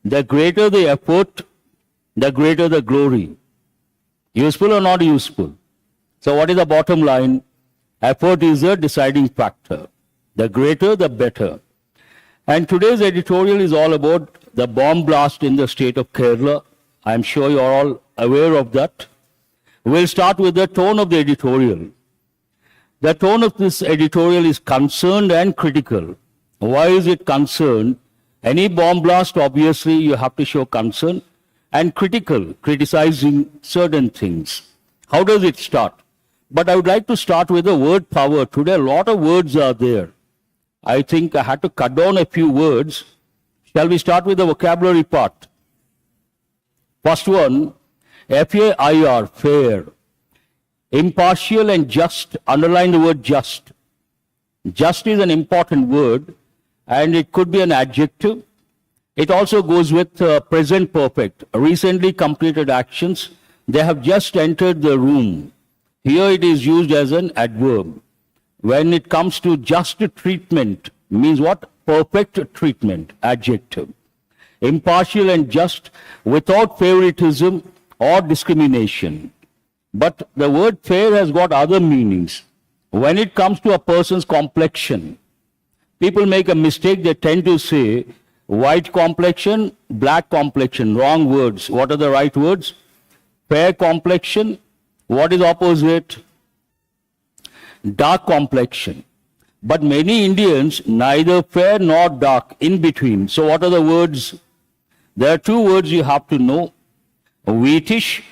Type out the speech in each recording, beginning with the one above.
The greater the effort, the greater the glory. Useful or not useful? So what is the bottom line? Effort is a deciding factor. The greater, the better. And today's editorial is all about the bomb blast in the state of Kerala. I'm sure you're all aware of that. We'll start with the tone of the editorial. The tone of this editorial is concerned and critical. Why is it concerned? Any bomb blast, obviously, you have to show concern, and critical, criticizing certain things. How does it start? But I would like to start with the word power. Today, a lot of words are there. I think I had to cut down a few words. Shall we start with the vocabulary part? First one, F-A-I-R, fair. Impartial and just, underline the word just. Just is an important word, and it could be an adjective. It also goes with present perfect. Recently completed actions, they have just entered the room. Here it is used as an adverb. When it comes to just treatment, means what? Perfect treatment, adjective. Impartial and just, without favoritism or discrimination. But the word fair has got other meanings. When it comes to a person's complexion, people make a mistake. They tend to say white complexion, black complexion. Wrong words. What are the right words? Fair complexion. What is opposite? Dark complexion. But many Indians, neither fair nor dark, in between. So what are the words? There are two words you have to know. Wheatish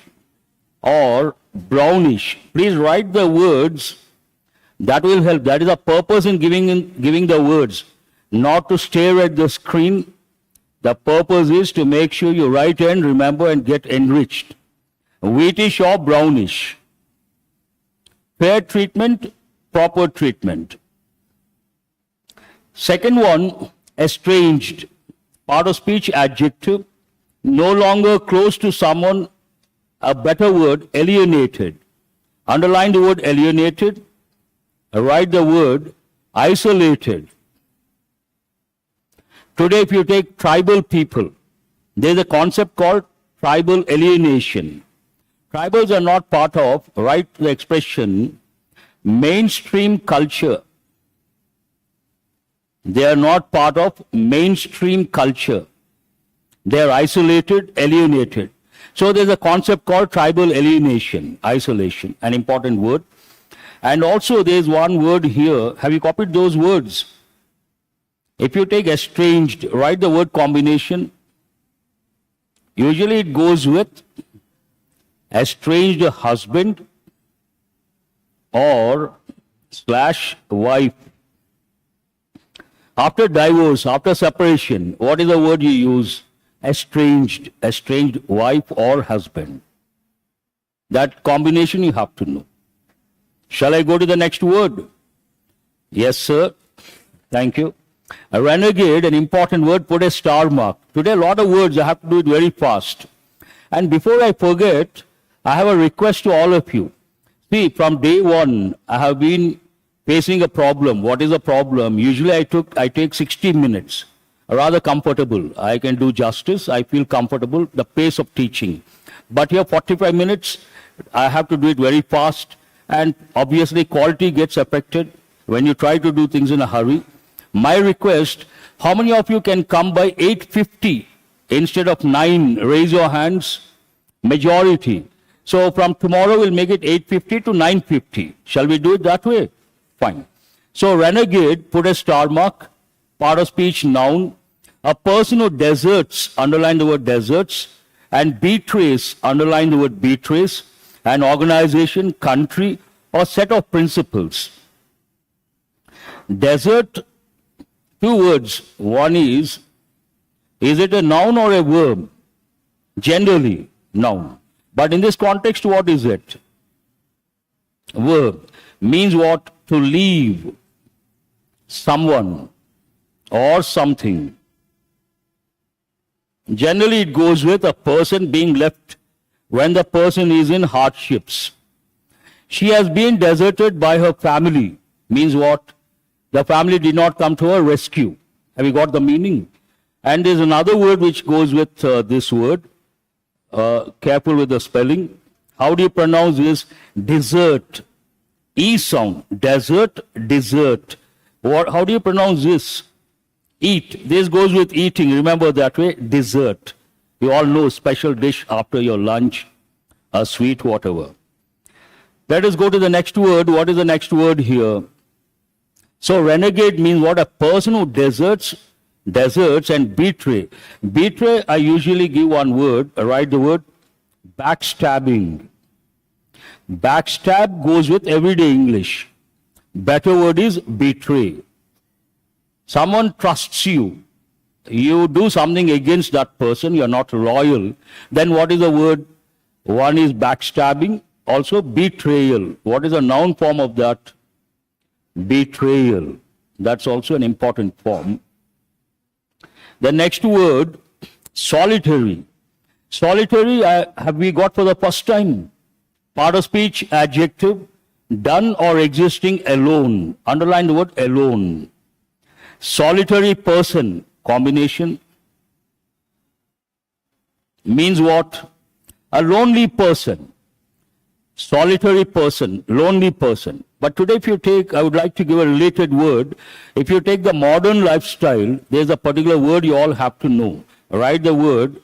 or brownish. Please write the words. That will help. That is the purpose in giving the words. Not to stare at the screen. The purpose is to make sure you write and remember and get enriched. Wheatish or brownish. Fair treatment, proper treatment. Second one, estranged. Part of speech, adjective. No longer close to someone. A better word, alienated. Underline the word alienated. Write the word isolated. Today, if you take tribal people, there is a concept called tribal alienation. Tribals are not part of, write the expression, mainstream culture. They are not part of mainstream culture. They are isolated, alienated. So there's a concept called tribal alienation, isolation, an important word. And also there's one word here. Have you copied those words? If you take estranged, write the word combination. Usually it goes with estranged husband or / wife. After divorce, after separation, what is the word you use? Estranged wife or husband. That combination you have to know. Shall I go to the next word? Yes, sir. Thank you. A renegade, an important word, put a star mark. Today a lot of words, I have to do it very fast. And before I forget, I have a request to all of you. See, from day one, I have been facing a problem. What is the problem? Usually I take 60 minutes. Rather comfortable. I can do justice. I feel comfortable. The pace of teaching. But here 45 minutes, I have to do it very fast. And obviously quality gets affected when you try to do things in a hurry. My request, how many of you can come by 8:50 instead of 9? Raise your hands. Majority. So from tomorrow we'll make it 8:50 to 9:50. Shall we do it that way? Fine. So renegade, put a star mark. Part of speech, noun. A person who deserts, underline the word deserts. And betrays, underline the word betrays. An organization, country, or set of principles. Desert, two words. One is it a noun or a verb? Generally, noun. But in this context, what is it? Verb. Means what? To leave someone or something. Generally, it goes with a person being left when the person is in hardships. She has been deserted by her family. Means what? The family did not come to her rescue. Have you got the meaning? And there's another word which goes with this word. Careful with the spelling. How do you pronounce this? Dessert. E sound. Desert, dessert. How do you pronounce this? Eat. This goes with eating. Remember that way. Dessert. You all know special dish after your lunch, a sweet, whatever. Let us go to the next word. What is the next word here? So renegade means what? A person who deserts and betray. Betray, I usually give one word. Write the word backstabbing. Backstab goes with everyday English. Better word is betray. Someone trusts you. You do something against that person. You're not loyal. Then what is the word? One is backstabbing. Also betrayal. What is the noun form of that? Betrayal. That's also an important form. The next word, solitary. Solitary have we got for the first time. Part of speech, adjective, done or existing alone. Underline the word alone. Solitary person, combination, means what? A lonely person. Solitary person, lonely person. But today if you take, I would like to give a related word. If you take the modern lifestyle, there's a particular word you all have to know. Write the word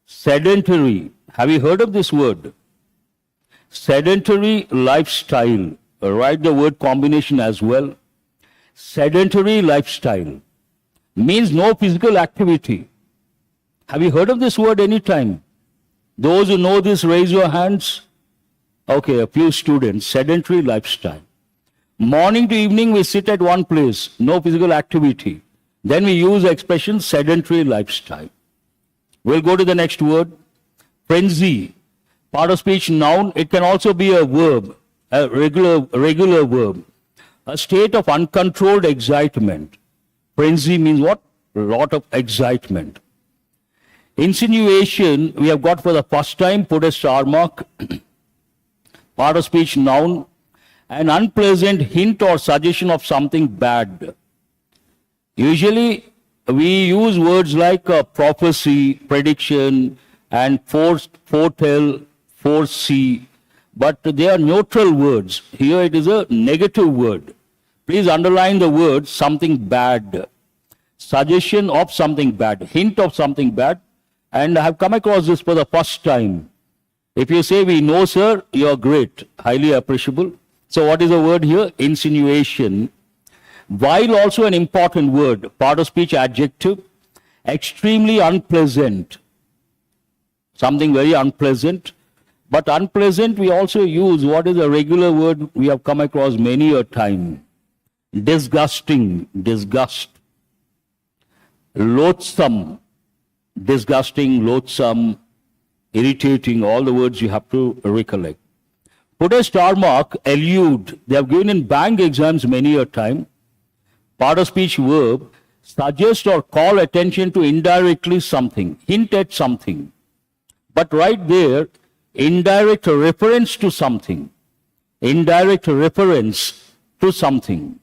sedentary. Have you heard of this word? Sedentary lifestyle. Write the word combination as well. Sedentary lifestyle means no physical activity. Have you heard of this word any time? Those who know this, raise your hands. Okay, a few students. Sedentary lifestyle. Morning to evening we sit at one place, no physical activity. Then we use the expression sedentary lifestyle. We'll go to the next word. Frenzy. Part of speech, noun. It can also be a verb, a regular verb. A state of uncontrolled excitement. Frenzy means what? A lot of excitement. Insinuation, we have got for the first time, put a star mark. Part of speech, noun. An unpleasant hint or suggestion of something bad. Usually, we use words like prophecy, prediction, and foretell, foresee. But they are neutral words. Here it is a negative word. Please underline the word something bad. Suggestion of something bad. Hint of something bad. And I have come across this for the first time. If you say, we know, sir, you're great. Highly appreciable. So what is the word here? Insinuation. While also an important word. Part of speech, adjective. Extremely unpleasant. Something very unpleasant. But unpleasant, we also use what is a regular word we have come across many a time. Disgusting, disgust. Loathsome, disgusting, loathsome, irritating, all the words you have to recollect. Put a star mark, elude. They have given in bank exams many a time. Part of speech verb, suggest or call attention to indirectly something, hint at something. But right there, indirect reference to something. Indirect reference to something.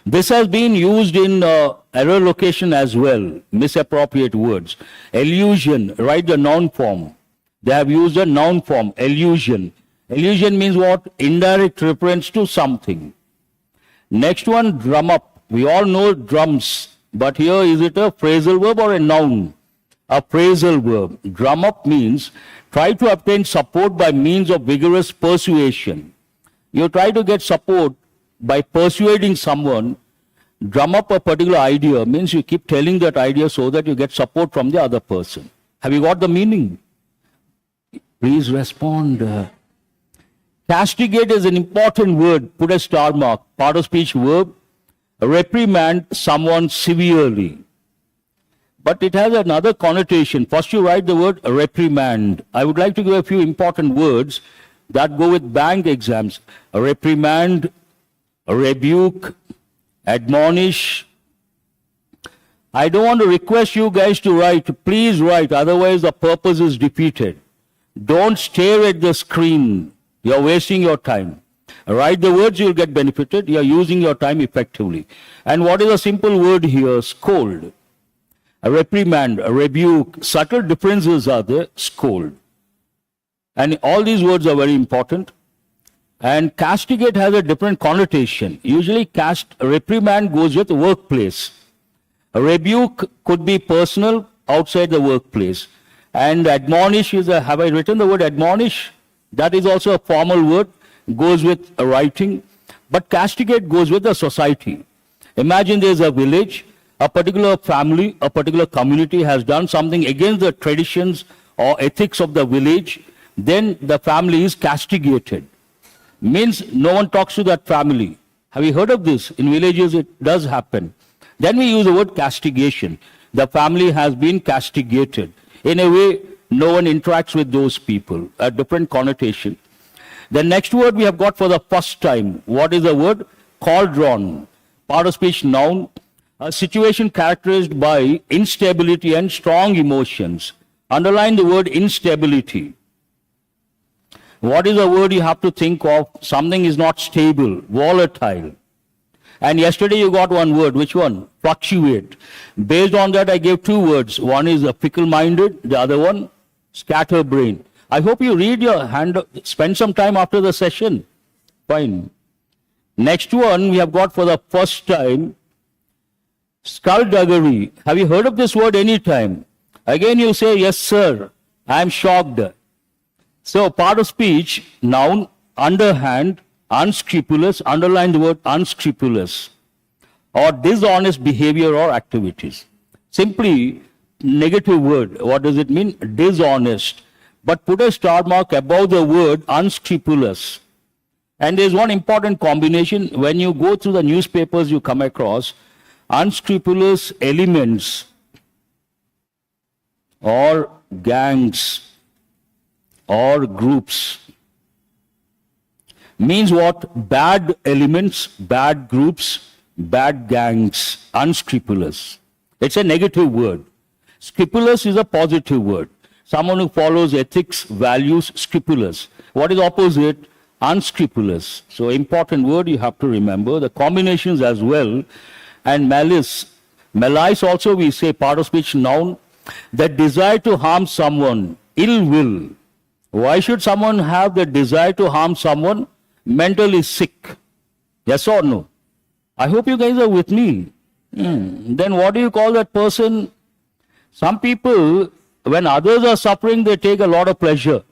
This has been used in error location as well, misappropriate words. Allusion, write the noun form. They have used a noun form, allusion. Allusion means what? Indirect reference to something. Next one, drum up. We all know drums, but here is it a phrasal verb or a noun? A phrasal verb. Drum up means try to obtain support by means of vigorous persuasion. You try to get support by persuading someone. Drum up a particular idea means you keep telling that idea so that you get support from the other person. Have you got the meaning? Please respond. Castigate is an important word. Put a star mark. Part of speech verb. Reprimand someone severely. But it has another connotation. First you write the word reprimand. I would like to give a few important words that go with bank exams. Reprimand, rebuke, admonish. I don't want to request you guys to write. Please write, otherwise the purpose is defeated. Don't stare at the screen. You're wasting your time. Write the words, you'll get benefited. You're using your time effectively. And what is a simple word here? Scold. A reprimand, a rebuke, subtle differences are there, scold. And all these words are very important. And castigate has a different connotation. Usually reprimand goes with workplace. A rebuke could be personal outside the workplace. And admonish have I written the word admonish? That is also a formal word, goes with writing. But castigate goes with the society. Imagine there's a village, a particular family, a particular community has done something against the traditions or ethics of the village, then the family is castigated. Means no one talks to that family. Have you heard of this? In villages it does happen. Then we use the word castigation. The family has been castigated. In a way, no one interacts with those people. A different connotation. The next word we have got for the first time. What is the word? Cauldron. Part of speech noun. A situation characterized by instability and strong emotions. Underline the word instability. What is the word you have to think of? Something is not stable, volatile. And yesterday you got one word. Which one? Fluctuate. Based on that, I gave two words. One is fickle-minded, the other one, scatterbrain. I hope you read your hand, spend some time after the session. Fine. Next one we have got for the first time, skullduggery. Have you heard of this word any time? Again you say, yes sir, I am shocked. So part of speech, noun, underhand, unscrupulous, underline the word unscrupulous, or dishonest behavior or activities. Simply negative word. What does it mean? Dishonest. But put a star mark above the word unscrupulous. And there's one important combination. When you go through the newspapers, you come across unscrupulous elements or gangs or groups. Means what? Bad elements, bad groups, bad gangs, unscrupulous. It's a negative word. Scrupulous is a positive word. Someone who follows ethics, values, scrupulous. What is opposite? Unscrupulous. So important word you have to remember. The combinations as well. And malice. Malice also we say part of speech noun. The desire to harm someone, ill will. Why should someone have the desire to harm someone? Mentally sick. Yes or no? I hope you guys are with me. Then what do you call that person? Some people, when others are suffering, they take a lot of pleasure.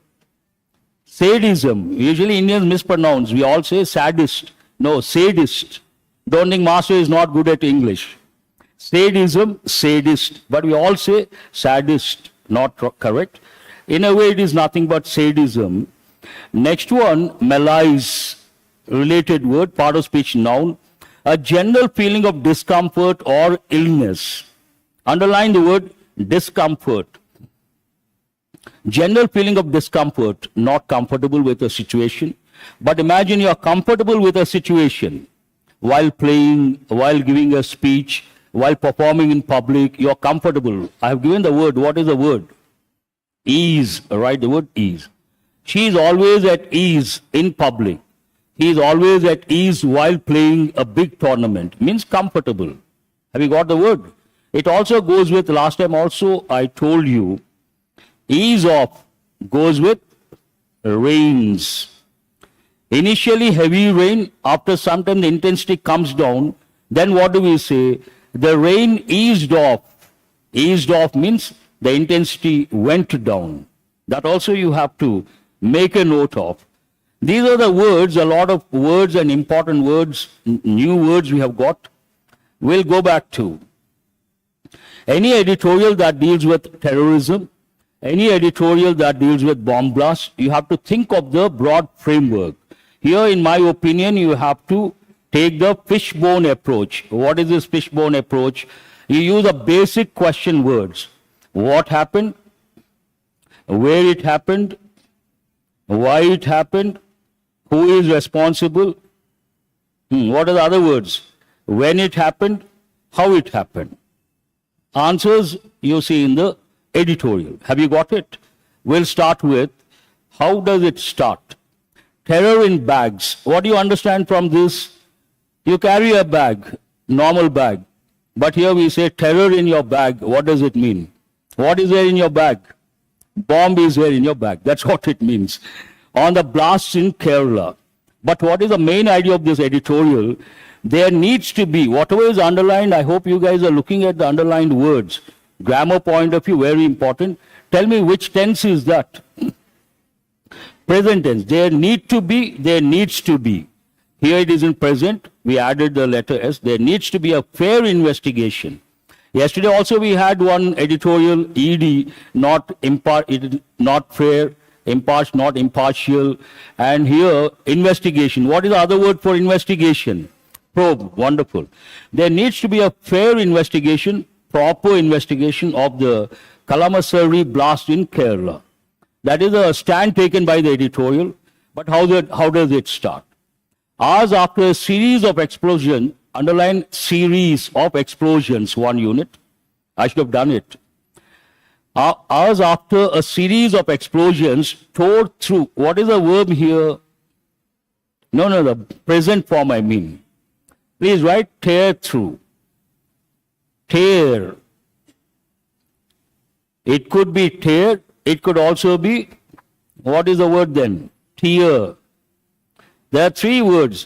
Sadism. Usually Indians mispronounce. We all say sadist. No, sadist. Don't think master is not good at English. Sadism, sadist. But we all say sadist. Not correct. In a way, it is nothing but sadism. Next one, malice. Related word, part of speech noun. A general feeling of discomfort or illness. Underline the word discomfort. General feeling of discomfort, not comfortable with a situation. But imagine you are comfortable with a situation. While playing, while giving a speech, while performing in public, you are comfortable. I have given the word. What is the word? Ease. Right, the word ease. She is always at ease in public. He is always at ease while playing a big tournament. Means comfortable. Have you got the word? It also goes with, last time also I told you, ease off goes with rains. Initially heavy rain, after some time the intensity comes down, then what do we say? The rain eased off. Eased off means the intensity went down. That also you have to make a note of. These are the words, a lot of words and important words, new words we have got. We'll go back to any editorial that deals with terrorism, any editorial that deals with bomb blasts, you have to think of the broad framework. Here, in my opinion, you have to take the fishbone approach. What is this fishbone approach? You use a basic question words. What happened? Where it happened? Why it happened? Who is responsible? What are the other words? When it happened? How it happened? Answers you see in the editorial. Have you got it? We'll start with, how does it start? Terror in bags. What do you understand from this? You carry a bag, normal bag. But here we say terror in your bag. What does it mean? What is there in your bag? Bomb is there in your bag. That's what it means. On the blasts in Kerala. But what is the main idea of this editorial? There needs to be, whatever is underlined, I hope you guys are looking at the underlined words. Grammar point of view, very important. Tell me which tense is that? Present tense. There need to be, there needs to be. Here it is in present. We added the letter S. There needs to be a fair investigation. Yesterday also we had one editorial, ED, not fair, not impartial. And here, investigation. What is the other word for investigation? Probe. Wonderful. There needs to be a fair investigation, proper investigation of the Kalamassery blast in Kerala. That is a stand taken by the editorial. But how does it start? Hours after a series of explosions, underline series of explosions, 1 unit. I should have done it. Hours after a series of explosions tore through. What is the verb here? No, the present form I mean. Please write tear through. Tear. It could be tear. It could also be, what is the word then? Tear. There are 3 words.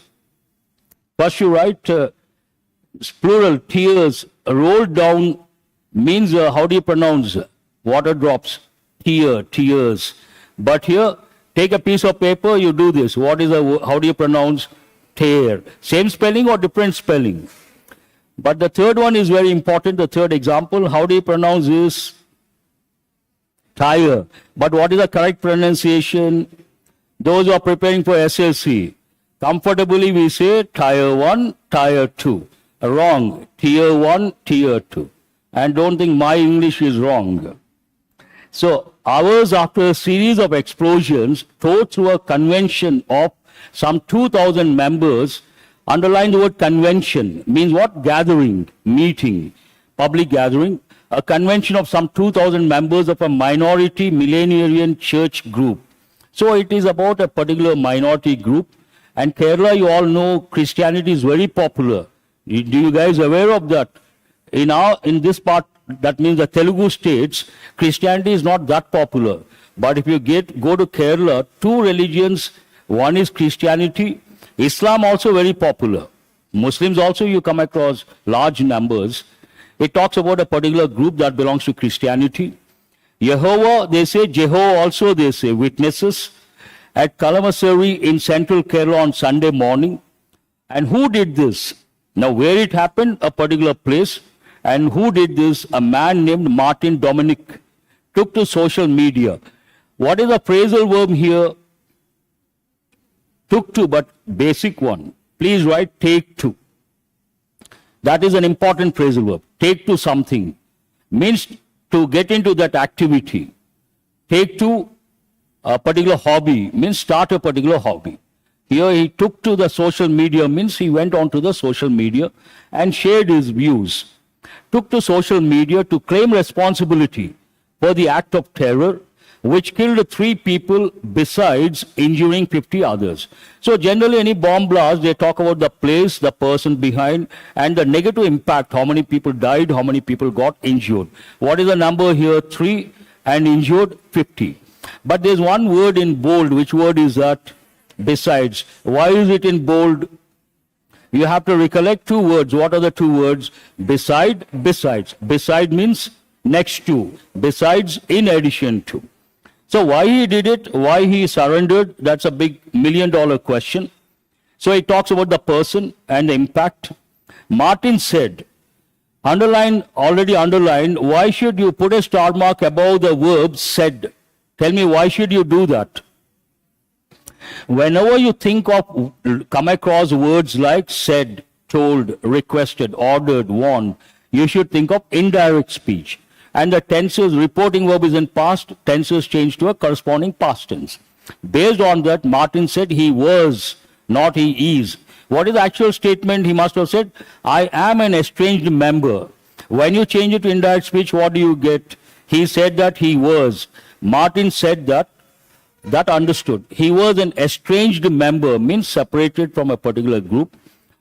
First you write plural, tears. Rolled down means, how do you pronounce water drops? Tear, tears. But here, take a piece of paper, you do this. How do you pronounce tear? Same spelling or different spelling? But the third one is very important, the third example. How do you pronounce this? Tire. But what is the correct pronunciation? Those who are preparing for SLC, comfortably we say Tier 1, Tier 2. Wrong. Tier 1, Tier 2. And don't think my English is wrong. So, hours after a series of explosions tore through a convention of some 2,000 members, underline the word convention, means what? Gathering, meeting, public gathering. A convention of some 2,000 members of a minority millenarian church group. So it is about a particular minority group. And Kerala, you all know, Christianity is very popular. Do you guys aware of that? In this part, that means the Telugu states, Christianity is not that popular. But if you go to Kerala, 2 religions, one is Christianity, Islam also very popular. Muslims also you come across large numbers. It talks about a particular group that belongs to Christianity. Jehovah, they say, Jehovah also they say, witnesses at Kalamassery in central Kerala on Sunday morning. And who did this? Now where it happened, a particular place. And who did this? A man named Martin Dominic took to social media. What is the phrasal verb here? Took to, but basic one. Please write take to. That is an important phrasal verb. Take to something. Means to get into that activity. Take to a particular hobby. Means start a particular hobby. Here he took to the social media. Means he went on to the social media and shared his views. Took to social media to claim responsibility for the act of terror which killed 3 people besides injuring 50 others. So generally any bomb blast, they talk about the place, the person behind, and the negative impact, how many people died, how many people got injured. What is the number here? 3 and injured 50. But there's one word in bold. Which word is that? Besides. Why is it in bold? You have to recollect 2 words. What are the 2 words? Beside, besides. Beside means next to. Besides, in addition to. So why he did it, why he surrendered, that's a big $1 million question. So he talks about the person and the impact. Martin said, already underlined, why should you put a star mark above the verb said? Tell me, why should you do that? Whenever you come across words like said, told, requested, ordered, warned, you should think of indirect speech. And the tenses, reporting verb is in past, tenses change to a corresponding past tense. Based on that, Martin said he was, not he is. What is the actual statement? He must have said, I am an estranged member. When you change it to indirect speech, what do you get? He said that he was. Martin said that understood. He was an estranged member, means separated from a particular group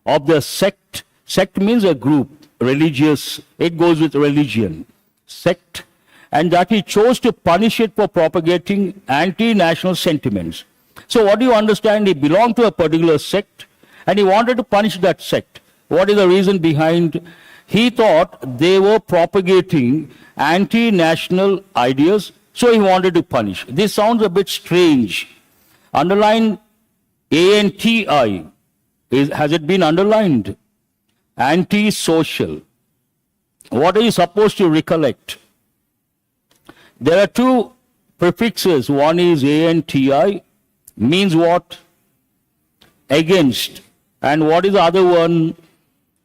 of the sect. Sect means a group. religious, it goes with religion, sect, and that he chose to punish it for propagating anti-national sentiments. So what do you understand? He belonged to a particular sect and he wanted to punish that sect. What is the reason behind? He thought they were propagating anti-national ideas, so he wanted to punish. This sounds a bit strange. Underline ANTI. Has it been underlined? Anti-social. What are you supposed to recollect? There are two prefixes. One is ANTI, means what? Against. And what is the other one?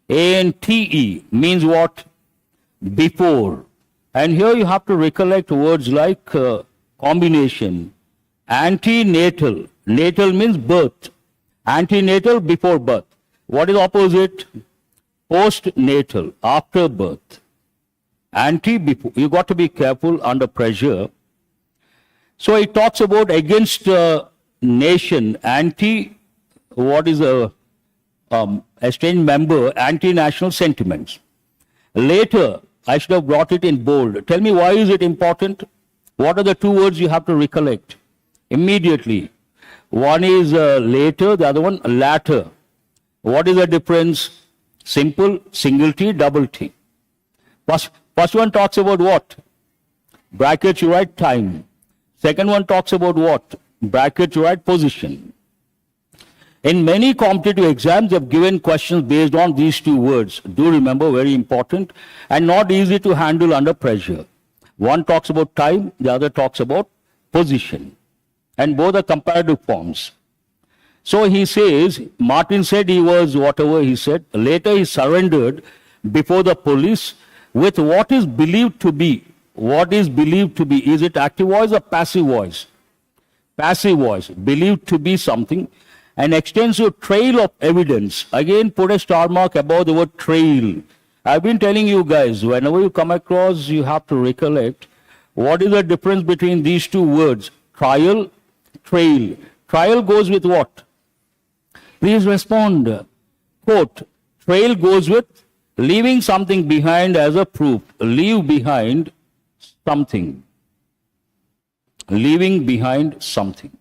ANTE, means what? Before. And here you have to recollect words like combination. Antenatal. Natal means birth. Antenatal, before birth. What is opposite? Postnatal, after birth. Anti, before. You got to be careful under pressure. So it talks about against nation. Anti, what is a estranged member, anti-national sentiments. Later, I should have brought it in bold. Tell me, why is it important? What are the two words you have to recollect immediately? One is later, the other one latter. What is the difference? Simple, single T, double T. First one talks about what? Brackets, you write time. Second one talks about what? Brackets, you write position. In many competitive exams, they have given questions based on these two words. Do remember, very important, and not easy to handle under pressure. One talks about time, the other talks about position. And both are comparative forms. So he says, Martin said he was whatever he said. Later he surrendered before the police with what is believed to be. What is believed to be? Is it active voice or passive voice? Passive voice, believed to be something. An extensive trail of evidence. Again, put a star mark above the word trail. I've been telling you guys, whenever you come across, you have to recollect what is the difference between these two words. Trial, trail. Trial goes with what? Please respond. Quote, trail goes with leaving something behind as a proof. Leave behind something. Leaving behind something.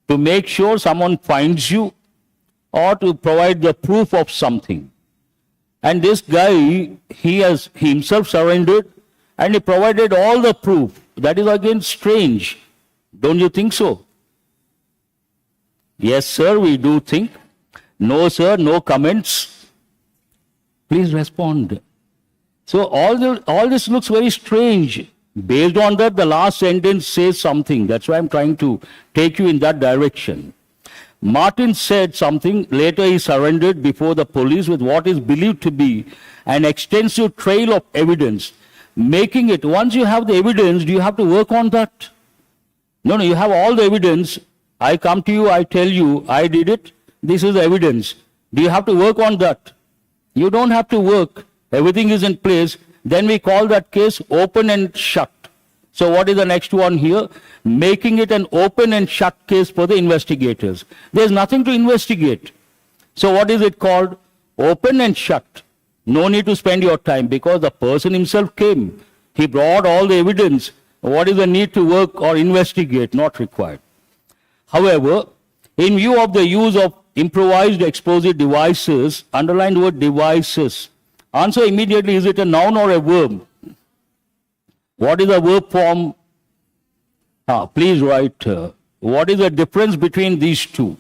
To make sure someone finds you or to provide the proof of something. And this guy, he has himself surrendered and he provided all the proof. That is again strange. Don't you think so? Yes, sir, we do think. No, sir, no comments. Please respond. So all this looks very strange. Based on that, the last sentence says something. That's why I'm trying to take you in that direction. Martin said something. Later he surrendered before the police with what is believed to be an extensive trail of evidence. Making it, once you have the evidence, do you have to work on that? No, you have all the evidence. I come to you, I tell you, I did it. This is the evidence. Do you have to work on that? You don't have to work. Everything is in place. Then we call that case open and shut. So what is the next one here? Making it an open and shut case for the investigators. There's nothing to investigate. So what is it called? Open and shut. No need to spend your time because the person himself came. He brought all the evidence. What is the need to work or investigate? Not required. However, in view of the use of improvised explosive devices, underline the word devices. Answer immediately, is it a noun or a verb? What is the verb form? Please write. What is the difference between these two?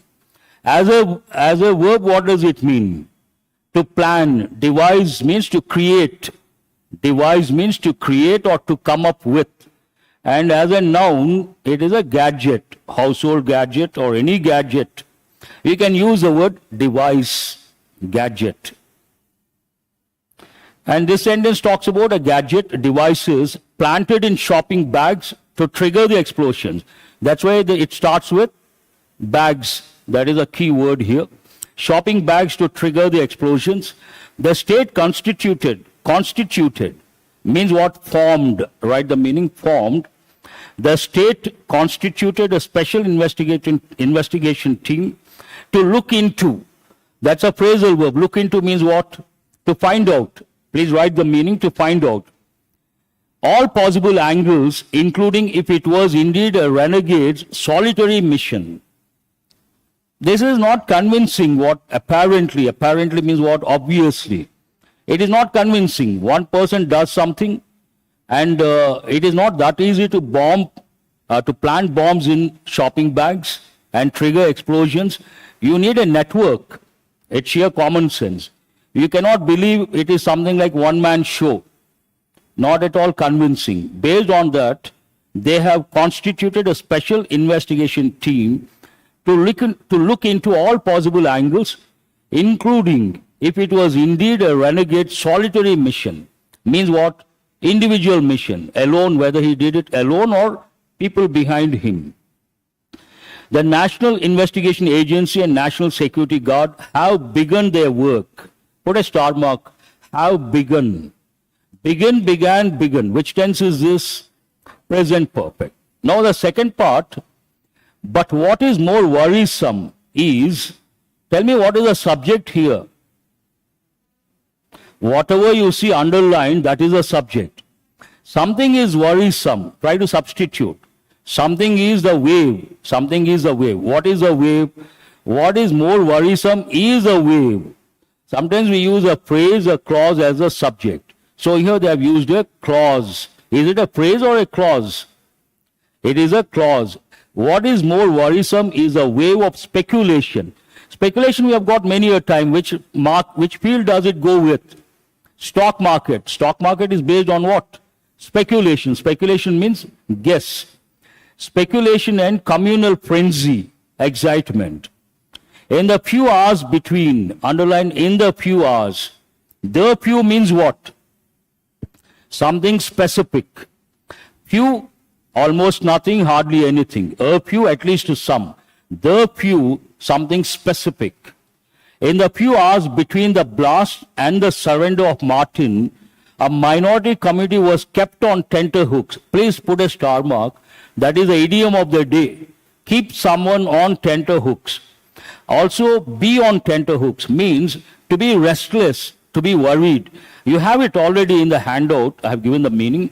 As a verb, what does it mean? To plan. Devise means to create. Devise means to create or to come up with. And as a noun, it is a gadget, household gadget or any gadget. We can use the word device, gadget. And this sentence talks about a gadget, devices planted in shopping bags to trigger the explosions. That's why it starts with bags. That is a key word here. Shopping bags to trigger the explosions. The state constituted means what? Formed, right? The meaning formed. The state constituted a special investigation team to look into. That's a phrasal verb. Look into means what? to find out. Please write the meaning, to find out all possible angles, including if it was indeed a renegade's solitary mission. This is not convincing. What apparently means what? Obviously. It is not convincing. One person does something, and it is not that easy to plant bombs in shopping bags and trigger explosions. You need a network. It's sheer common sense. You cannot believe it is something like one-man show. Not at all convincing. Based on that, they have constituted a special investigation team to look into all possible angles, including if it was indeed a renegade solitary mission. Means what? Individual mission, alone, whether he did it alone or people behind him. The National Investigation Agency and National Security Guard have begun their work. Put a star mark. Have begun. Began. Which tense is this? Present perfect. Now the second part, but what is more worrisome is, tell me what is the subject here? Whatever you see underlined, that is the subject. Something is worrisome. Try to substitute. Something is the wave. Something is the wave. What is the wave? What is more worrisome is a wave. Sometimes we use a phrase, a clause as a subject. So here they have used a clause. Is it a phrase or a clause? It is a clause. What is more worrisome is a wave of speculation. Speculation we have got many a time. Which field does it go with? Stock market. Stock market is based on what? Speculation. Speculation means guess. Speculation and communal frenzy, excitement. In the few hours between, underline in the few hours. The few means what? Something specific. Few, almost nothing, hardly anything. A few, at least to some. The few, something specific. In the few hours between the blast and the surrender of Martin, a minority committee was kept on tenterhooks. Please put a star mark. That is the idiom of the day. Keep someone on tenterhooks. Also, be on tenterhooks means to be restless, to be worried. You have it already in the handout. I have given the meaning.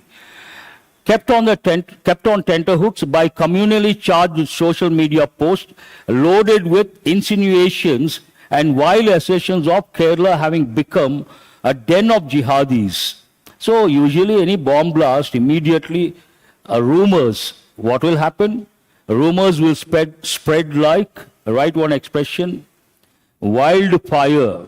Kept on tenterhooks by communally charged social media posts loaded with insinuations and wild assertions of Kerala having become a den of jihadis. So usually any bomb blast, immediately rumors. What will happen? Rumors will spread like, write one expression, wildfire.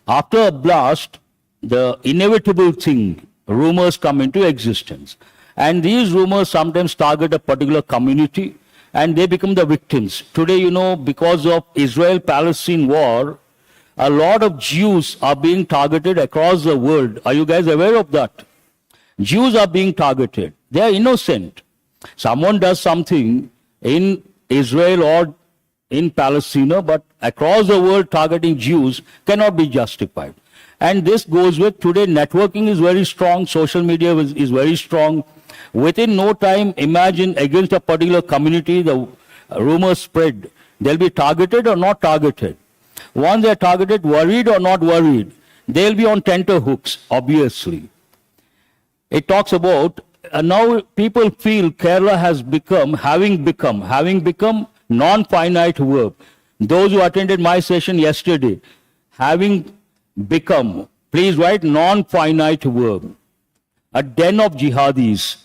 After a blast, the inevitable thing, rumors come into existence. And these rumors sometimes target a particular community and they become the victims. Today, you know, because of Israel-Palestine war, a lot of Jews are being targeted across the world. Are you guys aware of that? Jews are being targeted. They are innocent. Someone does something in Israel or in Palestine, but across the world targeting Jews cannot be justified. And this goes with today networking is very strong, social media is very strong. Within no time, imagine against a particular community, the rumors spread. They'll be targeted or not targeted. Once they're targeted, worried or not worried, they'll be on tenterhooks, obviously. It talks about, now people feel Kerala has become, having become non-finite verb. Those who attended my session yesterday, having become, please write non-finite verb. A den of jihadis.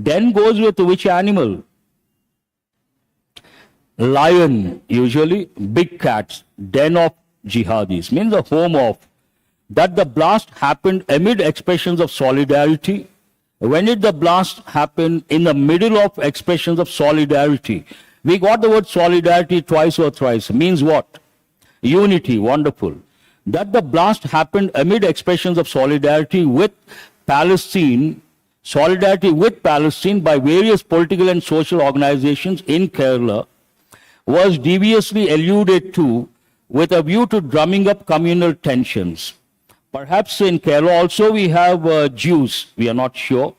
Den goes with which animal? Lion, usually. Big cats. Den of jihadis means the home of. That the blast happened amid expressions of solidarity. When did the blast happen? In the middle of expressions of solidarity. We got the word solidarity twice or thrice. Means what? Unity. Wonderful. That the blast happened amid expressions of solidarity with Palestine by various political and social organizations in Kerala was deviously alluded to with a view to drumming up communal tensions. Perhaps in Kerala also we have Jews, we are not sure,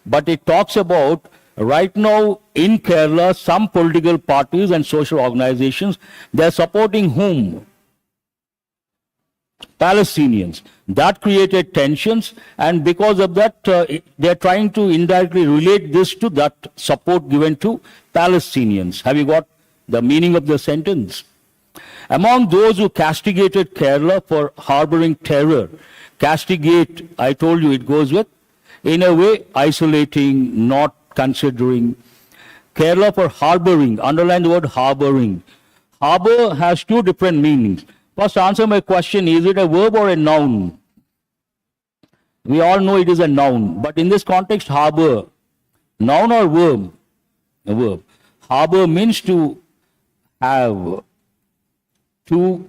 but it talks about right now in Kerala some political parties and social organizations, they are supporting whom? Palestinians. That created tensions, and because of that, they're trying to indirectly relate this to that support given to Palestinians. Have you got the meaning of the sentence? Among those who castigated Kerala for harboring terror, castigate, I told you it goes with, in a way, isolating, not considering. Kerala for harboring, underline the word harboring. Harbor has two different meanings. First, answer my question, is it a verb or a noun? We all know it is a noun, but in this context, harbor, noun or verb? A verb. Harbor means to have, to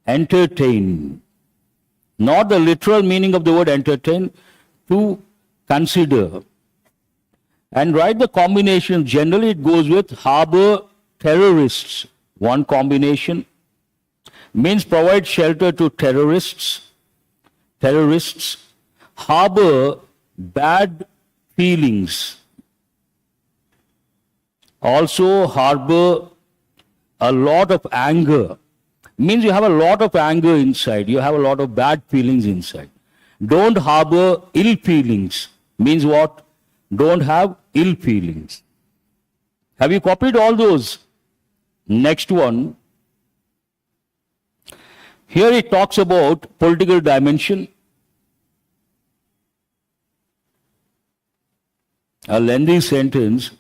entertain. Not the literal meaning of the word entertain, to consider. And write the combination. Generally, it goes with harbor terrorists. One combination means provide shelter to terrorists. Terrorists harbor bad feelings. Also harbor a lot of anger. Means you have a lot of anger inside. You have a lot of bad feelings inside. Don't harbor ill feelings. Means what? Don't have ill feelings. Have you copied all those? Next one. Here it talks about political dimension. A lengthy sentence,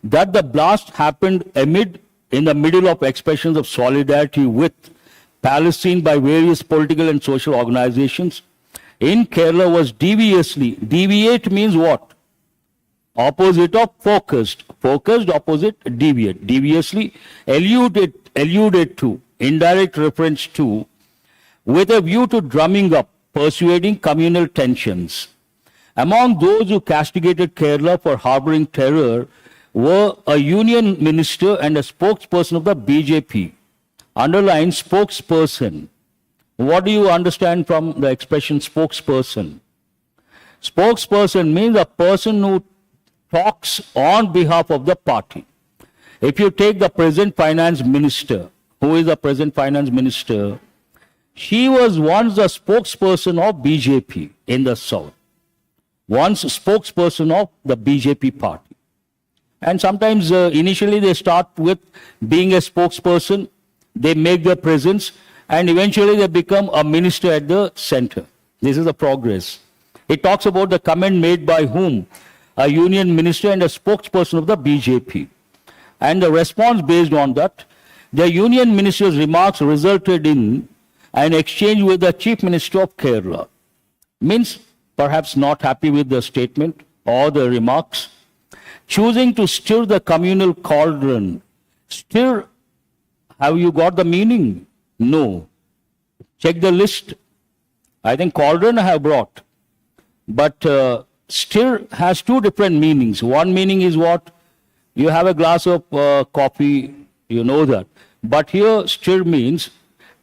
that the blast happened in the middle of expressions of solidarity with Palestine by various political and social organizations in Kerala was deviously, deviate means what? Opposite of focused. Focused, opposite, deviate. Deviously, alluded to, indirect reference to, with a view to drumming up, persuading communal tensions. Among those who castigated Kerala for harboring terror were a union minister and a spokesperson of the BJP. Underline spokesperson. What do you understand from the expression spokesperson? Spokesperson means a person who talks on behalf of the party. If you take the present finance minister, who is the present finance minister? She was once the spokesperson of BJP in the south. Once a spokesperson of the BJP party. And sometimes initially they start with being a spokesperson, they make their presence, and eventually they become a minister at the center. This is the progress. It talks about the comment made by whom? A union minister and a spokesperson of the BJP. And the response based on that, the union minister's remarks resulted in an exchange with the chief minister of Kerala. Means perhaps not happy with the statement or the remarks, choosing to stir the communal cauldron. Stir, have you got the meaning? No. Check the list. I think cauldron I have brought. But stir has two different meanings. One meaning is what? You have a glass of coffee, you know that. But here stir means,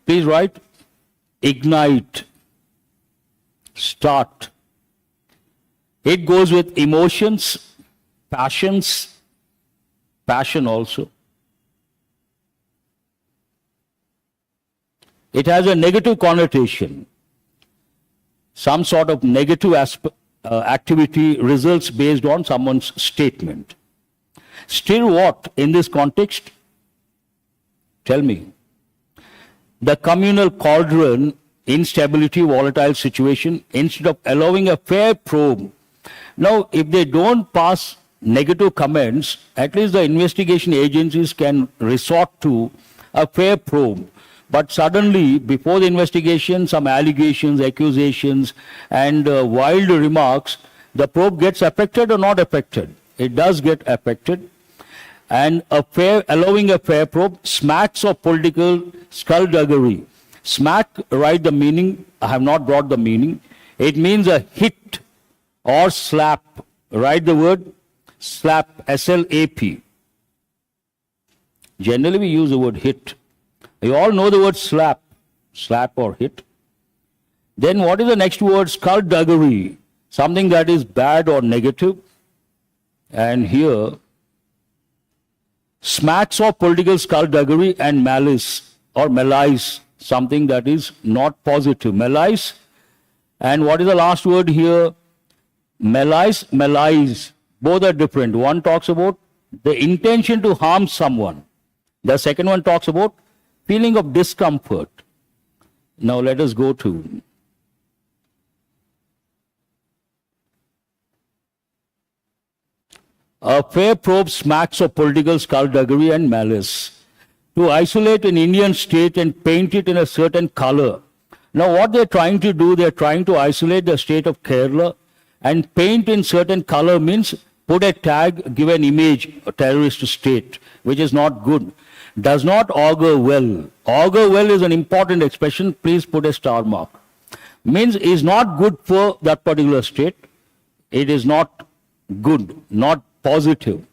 please write, ignite, start. It goes with emotions, passions, passion also. It has a negative connotation. Some sort of negative activity results based on someone's statement. Still what in this context? Tell me. The communal cauldron, instability, volatile situation, instead of allowing a fair probe. Now, if they don't pass negative comments, at least the investigation agencies can resort to a fair probe. But suddenly, before the investigation, some allegations, accusations, and wild remarks, the probe gets affected or not affected? It does get affected. And allowing a fair probe smacks of political skullduggery. Smack, write the meaning. I have not brought the meaning. It means a hit or slap. Write the word slap, S-L-A-P. Generally, we use the word hit. You all know the word slap, slap or hit. Then what is the next word? Skullduggery, something that is bad or negative. And here, smacks of political skullduggery and malice or malice, something that is not positive. Malice. And what is the last word here? Malice. Both are different. One talks about the intention to harm someone. The second one talks about feeling of discomfort. Now let us go to a fair probe smacks of political skullduggery and malice. To isolate an Indian state and paint it in a certain color. Now what they're trying to do, they're trying to isolate the state of Kerala and paint in certain color means put a tag, give an image, a terrorist state, which is not good. Does not augur well. Augur well is an important expression. Please put a star mark. Means is not good for that particular state. It is not good, not positive.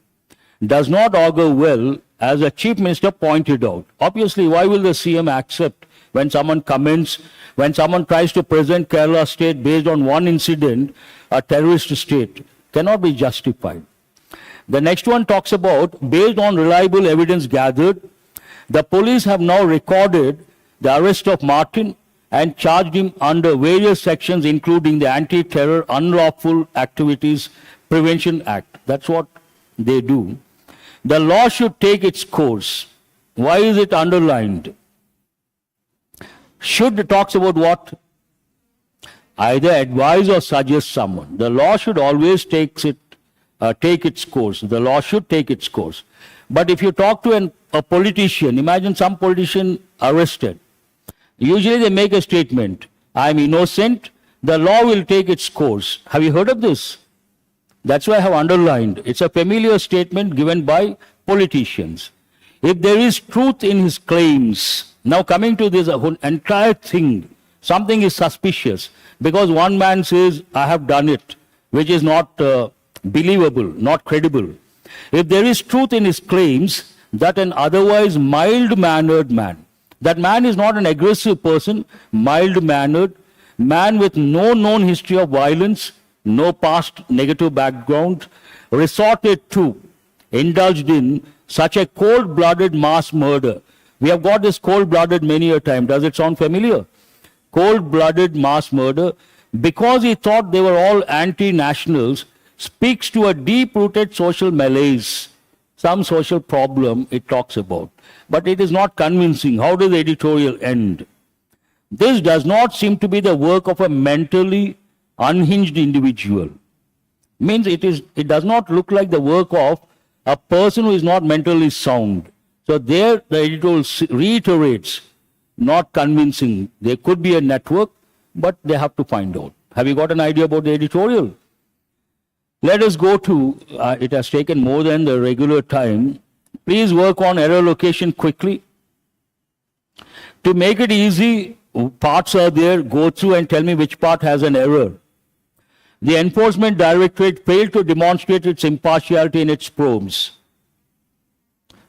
Does not augur well, as the Chief Minister pointed out. Obviously, why will the CM accept when someone comments, when someone tries to present Kerala state based on one incident, a terrorist state? Cannot be justified. The next one talks about, based on reliable evidence gathered, the police have now recorded the arrest of Martin and charged him under various sections, including the Anti-Terror Unlawful Activities Prevention Act. That's what they do. The law should take its course. Why is it underlined? Should talks about what? Either advise or suggest someone. The law should always take its course. The law should take its course. But if you talk to a politician, imagine some politician arrested. Usually they make a statement, I'm innocent, the law will take its course. Have you heard of this? That's why I have underlined. It's a familiar statement given by politicians. If there is truth in his claims, now coming to this entire thing, something is suspicious because one man says, I have done it, which is not believable, not credible. If there is truth in his claims that an otherwise mild-mannered man, that man is not an aggressive person, mild-mannered, man with no known history of violence, no past negative background, resorted to, indulged in such a cold-blooded mass murder. We have got this cold-blooded many a time. Does it sound familiar? Cold-blooded mass murder, because he thought they were all anti-nationals, speaks to a deep-rooted social malaise, some social problem it talks about. But it is not convincing. How does the editorial end? This does not seem to be the work of a mentally unhinged individual. Means it does not look like the work of a person who is not mentally sound. So there the editorial reiterates, not convincing. There could be a network, but they have to find out. Have you got an idea about the editorial? Let us go to, it has taken more than the regular time. Please work on error location quickly. To make it easy, parts are there, go through and tell me which part has an error. The Enforcement Directorate failed to demonstrate its impartiality in its probes.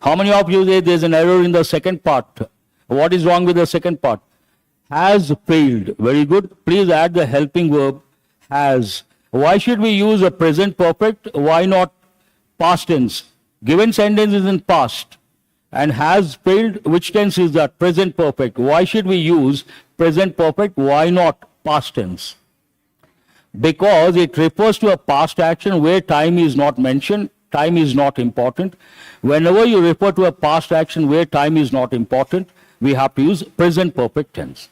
How many of you say there's an error in the second part? What is wrong with the second part? Has failed. Very good. Please add the helping verb has. Why should we use a present perfect? Why not past tense? Given sentence is in past. And has failed, which tense is that? Present perfect. Why should we use present perfect? Why not past tense? Because it refers to a past action where time is not mentioned, time is not important. Whenever you refer to a past action where time is not important, we have to use present perfect tense.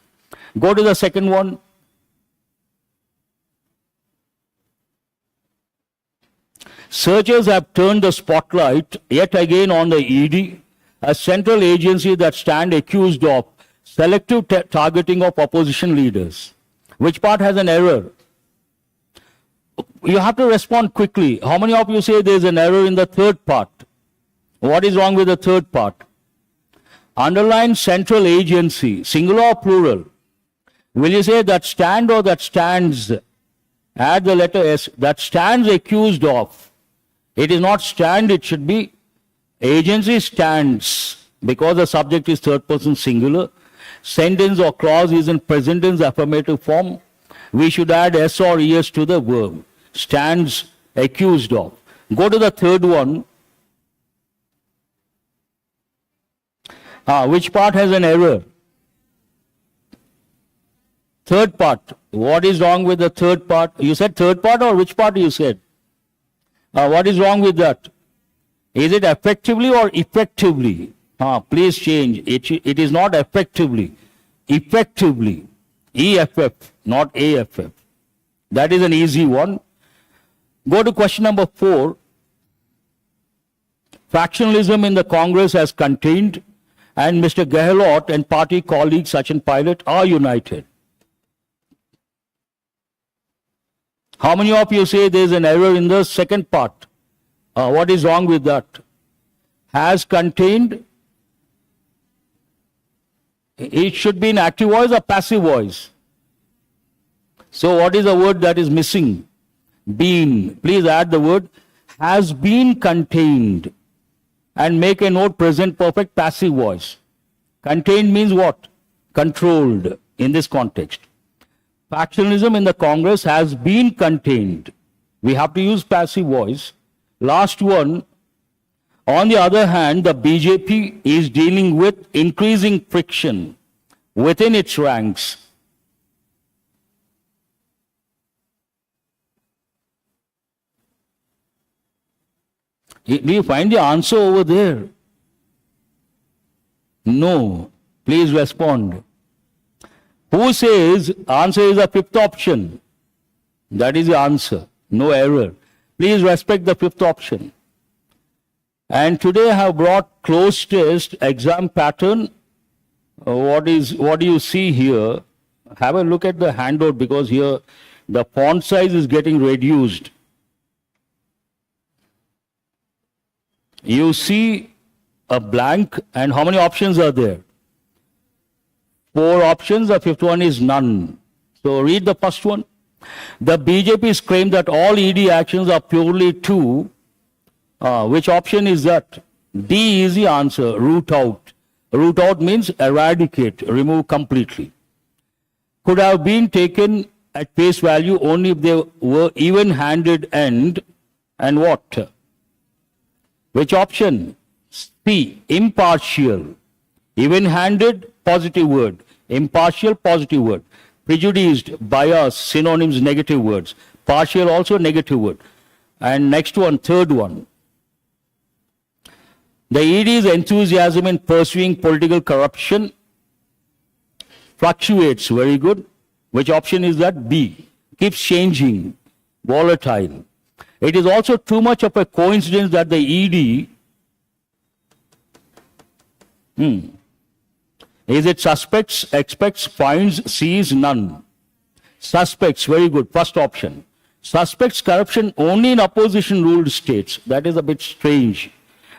Go to the second one. Searchers have turned the spotlight yet again on the ED, a central agency that stands accused of selective targeting of opposition leaders. Which part has an error? You have to respond quickly. How many of you say there is an error in the third part? What is wrong with the third part? Underline central agency, singular or plural? Will you say that stand or that stands? Add the letter S. That stands accused of. It is not stand, it should be agency stands, because the subject is third person singular. Sentence or clause is in present tense affirmative form. We should add S or ES to the verb. Stands accused of. Go to the third one. Which part has an error? Third part. What is wrong with the third part? You said third part or which part you said? What is wrong with that? Is it effectively or effectively? Please change. It is not effectively. Effectively. EFF, not AFF. That is an easy one. Go to question number 4. Factionalism in the Congress has contained, and Mr. Gehlot and party colleague Sachin Pilot are united. How many of you say there is an error in the second part? What is wrong with that? Has contained. It should be in active voice or passive voice. So what is the word that is missing? Been. Please add the word has been contained and make a note present perfect passive voice. Contained means what? Controlled in this context. Factionalism in the Congress has been contained. We have to use passive voice. Last one. On the other hand, the BJP is dealing with increasing friction within its ranks. Do you find the answer over there? No. Please respond. Who says answer is the fifth option? That is the answer. No error. Please respect the fifth option. And today I have brought closed test exam pattern. What do you see here? Have a look at the handout because here the font size is getting reduced. You see a blank and how many options are there? 4 options, the fifth one is none. So read the first one. The BJP's claim that all ED actions are purely to, which option is that? D is the answer, root out. Root out means eradicate, remove completely. Could have been taken at face value only if they were even-handed and what? Which option? C, impartial. Even-handed, positive word. Impartial, positive word. Prejudiced, bias, synonyms, negative words. Partial, also negative word. And next one, third one. The ED's enthusiasm in pursuing political corruption fluctuates. Very good. Which option is that? B. Keeps changing. Volatile. It is also too much of a coincidence that the ED is it suspects, expects, finds, sees, none. Suspects, very good, first option. Suspects corruption only in opposition ruled states. That is a bit strange.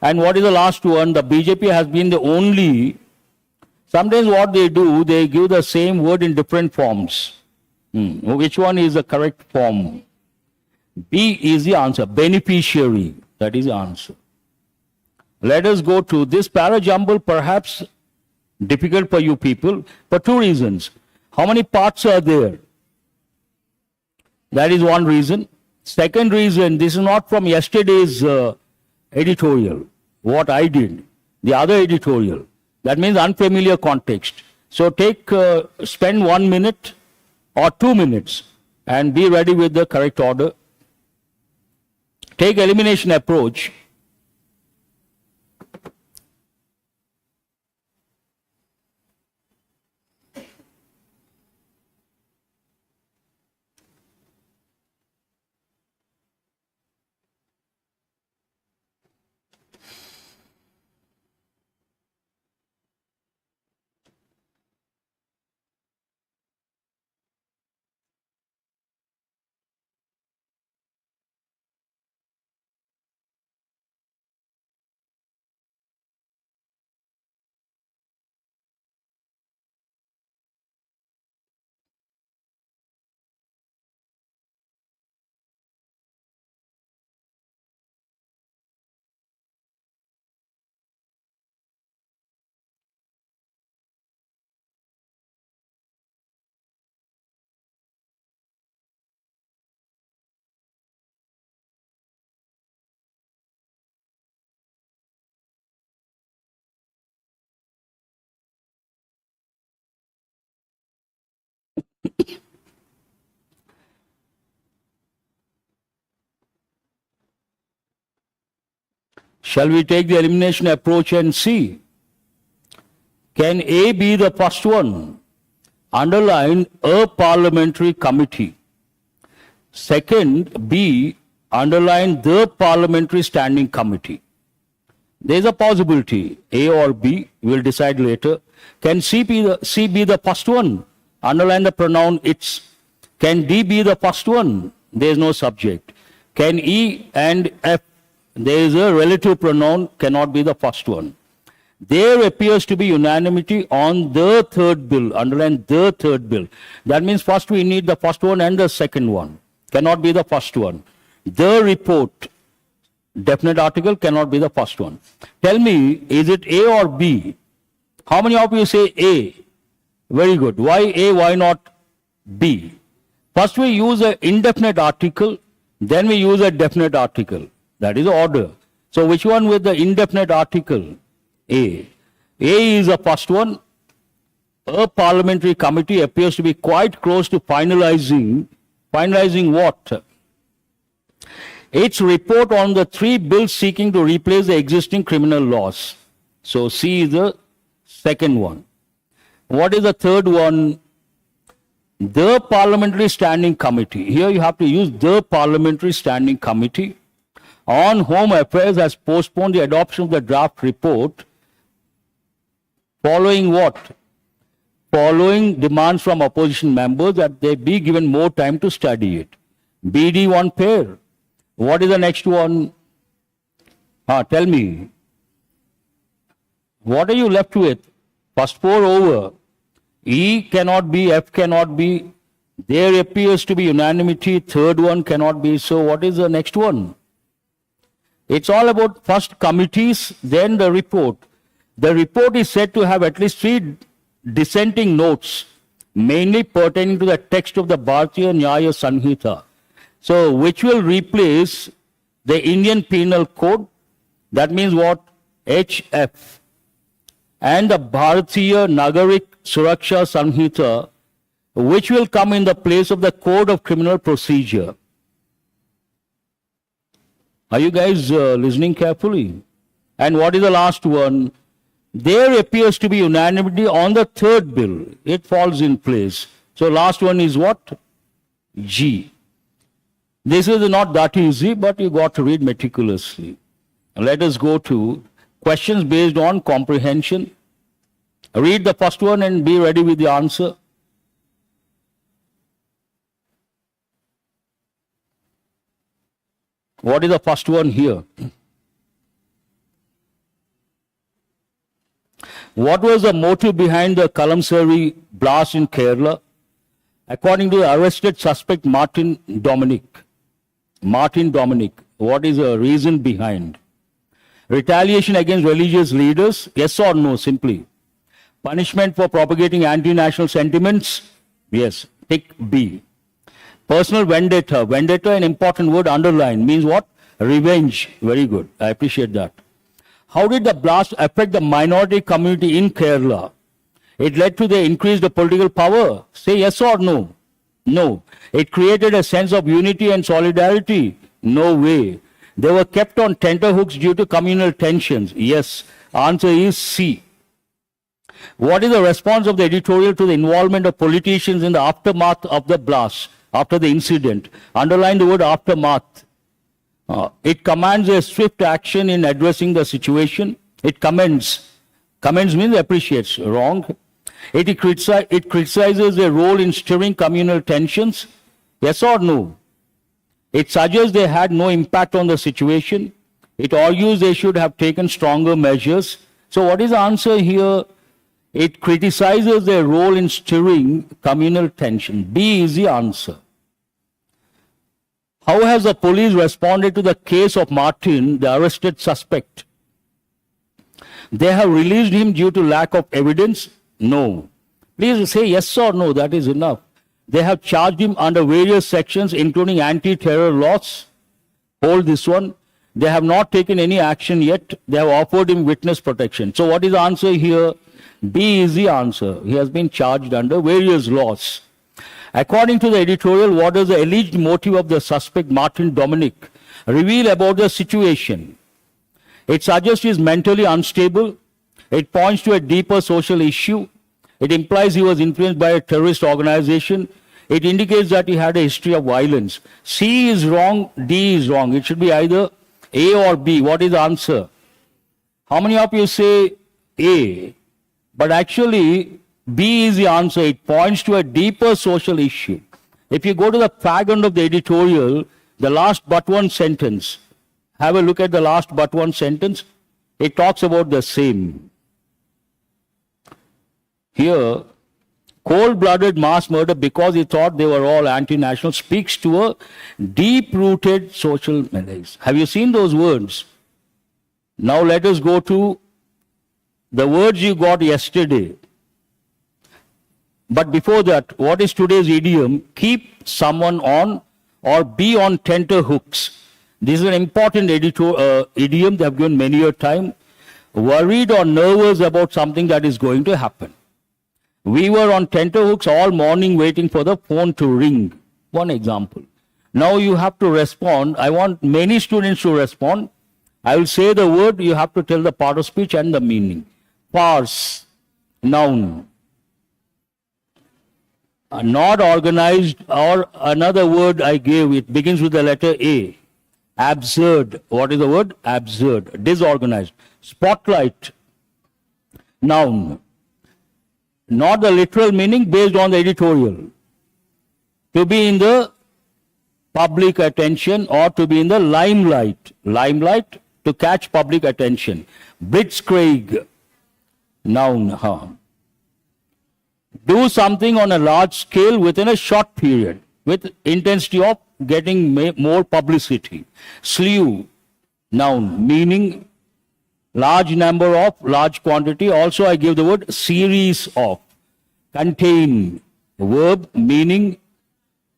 And what is the last one? The BJP has been the only, sometimes what they do, they give the same word in different forms. Which one is the correct form? B is the answer, beneficiary. That is the answer. Let us go to this para-jumble, perhaps difficult for you people, for 2 reasons. How many parts are there? That is one reason. Second reason, this is not from yesterday's editorial, what I did, the other editorial. That means unfamiliar context. So spend 1 minute or 2 minutes and be ready with the correct order. Take elimination approach. Shall we take the elimination approach and see? Can A be the first one? Underline a parliamentary committee. Second, B, underline the parliamentary standing committee. There is a possibility, A or B, we will decide later. Can C be the first one? Underline the pronoun its. Can D be the first one? There is no subject. Can E and F, there is a relative pronoun, cannot be the first one. There appears to be unanimity on the third bill. Underline the third bill. That means first we need the first one and the second one. Cannot be the first one. The report, definite article, cannot be the first one. Tell me, is it A or B? How many of you say A? Very good. Why A, why not B? First we use an indefinite article, then we use a definite article. That is the order. So which one with the indefinite article? A. A is the first one. A parliamentary committee appears to be quite close to finalizing what? Its report on the 3 bills seeking to replace the existing criminal laws. So C is the second one. What is the third one? The Parliamentary Standing Committee. Here you have to use the Parliamentary Standing Committee on Home Affairs has postponed the adoption of the draft report following what? Following demands from opposition members that they be given more time to study it. BD one pair. What is the next one? Tell me. What are you left with? First 4 over. E cannot be, F cannot be. There appears to be unanimity. Third one cannot be. So what is the next one? It's all about first committees, then the report. The report is said to have at least 3 dissenting notes, mainly pertaining to the text of the Bharatiya Nyaya Sanhita. So which will replace the Indian Penal Code? That means what? HF. And the Bharatiya Nagarik Suraksha Sanhita, which will come in the place of the Code of Criminal Procedure. Are you guys listening carefully? And what is the last one? There appears to be unanimity on the third bill. It falls in place. So last one is what? G. This is not that easy, but you got to read meticulously. Let us go to questions based on comprehension. Read the first one and be ready with the answer. What is the first one here? What was the motive behind the Kalamsari blast in Kerala? According to the arrested suspect Martin Dominic, what is the reason behind? Retaliation against religious leaders? Yes or no, simply. Punishment for propagating anti-national sentiments? Yes, tick B. Personal vendetta. Vendetta, an important word, underline, means what? Revenge. Very good. I appreciate that. How did the blast affect the minority community in Kerala? It led to the increased political power. Say yes or no? No. It created a sense of unity and solidarity. No way. They were kept on tenterhooks due to communal tensions. Yes. Answer is C. What is the response of the editorial to the involvement of politicians in the aftermath of the blast, after the incident? Underline the word aftermath. It commands a swift action in addressing the situation. It commends. Commends means appreciates. Wrong. It criticizes their role in stirring communal tensions. Yes or no? It suggests they had no impact on the situation. It argues they should have taken stronger measures. So what is the answer here? It criticizes their role in stirring communal tension. B is the answer. How has the police responded to the case of Martin, the arrested suspect? They have released him due to lack of evidence? No. Please say yes or no, that is enough. They have charged him under various sections, including anti-terror laws. Hold this one. They have not taken any action yet. They have offered him witness protection. So what is the answer here? B is the answer. He has been charged under various laws. According to the editorial, what is the alleged motive of the suspect Martin Dominic reveal about the situation? It suggests he is mentally unstable. It points to a deeper social issue. It implies he was influenced by a terrorist organization. It indicates that he had a history of violence. C is wrong, D is wrong. It should be either A or B. What is the answer? How many of you say A? But actually, B is the answer. It points to a deeper social issue. If you go to the fag end of the editorial, the last but one sentence, have a look at the last but one sentence. It talks about the same. Here, cold-blooded mass murder because he thought they were all anti-national speaks to a deep-rooted social malaise. Have you seen those words? Now let us go to the words you got yesterday. But before that, what is today's idiom? Keep someone on or be on tenterhooks. This is an important idiom they have given many a time. Worried or nervous about something that is going to happen. We were on tenterhooks all morning waiting for the phone to ring. One example. Now you have to respond. I want many students to respond. I will say the word, you have to tell the part of speech and the meaning. Farce, noun. Not organized, or another word I gave, it begins with the letter A. Absurd. What is the word? Absurd. Disorganized. Spotlight, noun. Not the literal meaning based on the editorial. To be in the public attention or to be in the limelight. Limelight, to catch public attention. Blitzkrieg, noun. Do something on a large scale within a short period with intensity of getting more publicity. Slew, noun, meaning large number of, large quantity. Also I give the word series of. Contain, verb, meaning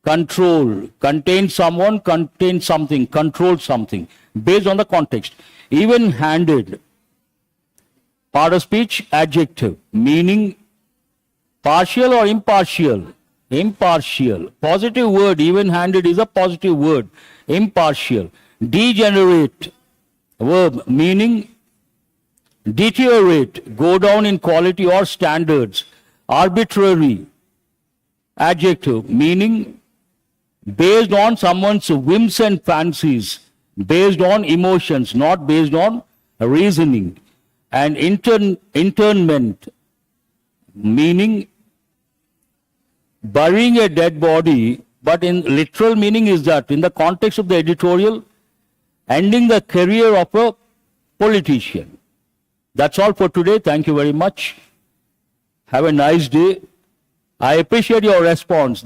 control. Contain someone, contain something, control something. Based on the context. Even-handed, part of speech, adjective, meaning partial or impartial? Impartial. Positive word, even-handed is a positive word. Impartial. Degenerate, verb, meaning deteriorate, go down in quality or standards. Arbitrary, adjective, meaning based on someone's whims and fancies, based on emotions, not based on reasoning. And internment, meaning burying a dead body, but in literal meaning is that, in the context of the editorial, ending the career of a politician. That's all for today. Thank you very much. Have a nice day. I appreciate your response.